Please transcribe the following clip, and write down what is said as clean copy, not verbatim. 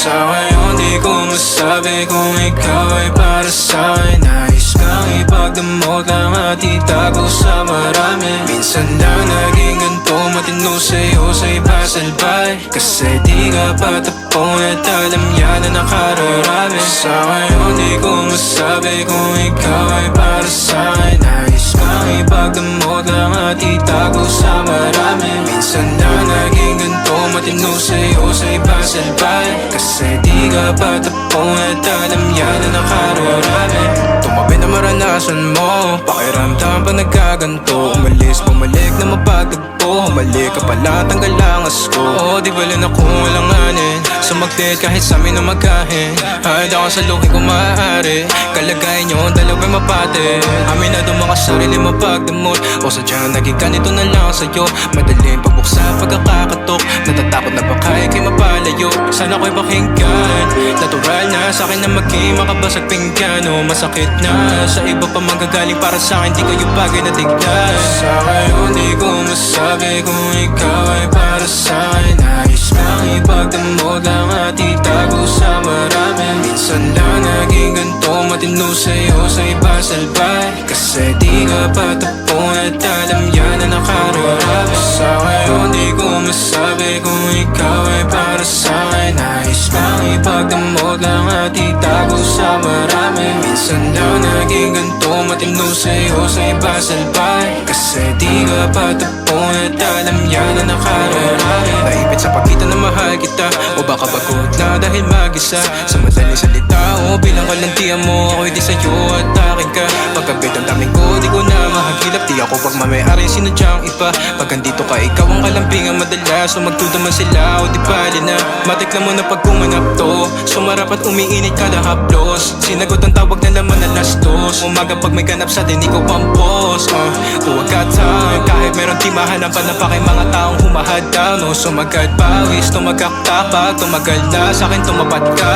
Sa ngayon di ko masabi kung ikaw ay para sa'kin. Nais kang ipagdamot lang at itago sa marami. Minsan lang naging ganito, matino sa'yo sa iba salbay. Kasi di ka patapon at alam yan na nakararami. Sa ngayon di ko masabi kung ikaw ay para sa'kin. Nais kang ipagdamot lang at itago sa marami. Minsan lang naging ganito, matino sa'yo sa iba salbay. Kasi di ka patapon at alam yan na nakararami. Tumabi na maranasan mo, pakiramdam pa nagkaganto. Umalis, bumalik na mapagtagpo. Humalik ka pala, tanggal ang asko. Oo, di bala na kung walang anin. Sumaglit kahit sa amin na magkahin. Hahid ako sa luki kung maaari. Kalagayan nyo, dalawa'y mapate. Amin na doon mga sarili mapagdamot. O sadyang naging ganito na lang sa'yo. Madaling pagbuksa, pagkakatok. Natatakot na baka ika'y mapalayo. Sana ko'y pakinggan. Natural na sa'kin na maging makabasag pinggan. O masakit na sa iba pa magagaling. Para sa'kin di kayo bagay na tignan. Sa ngayon di ko masabi kung ikaw ay para sa'kin. Nais kang ipagdamot lang at itago sa marami. Minsan lang naging ganito, matino sa'yo sa iba salbay. Kasi di ka patapon at alam yan na nakararami. Sa ngayon di ko masabi kung ikaw ay para sa'kin. Nais kang ipagdamot lang at itago sa marami. Minsan lang naging ganito, matino sa'yo sa iba salbay. Kasi di ka patapon at alam yan na nakararami. Naipit sa pagitan na mahal kita, o baka pagod na dahil mag-isa. Sa madaling salita o bilang kalantian mo, ako'y di sa'yo at akin ka. Pagkabit ang daming ko, di ko na mahagilap. Di ako pagmamayari, sinadyang iba. Pag andito ka, ikaw ang kalambingan madalas. So magtutuman sila o di bali na. Matik na mo na pag kumanap to. Sumarap at umiinit kada haplos. Sinagot ang tawag na laman na lastos. Umaga pag may ganap sa din, ikaw ang boss. Huwag ka time, kahit meron di mahanapan na pa kay mga taong humahadaw. No, sumagad pawis, tumagak tapag. Tumagal na sa'kin tumapat ka.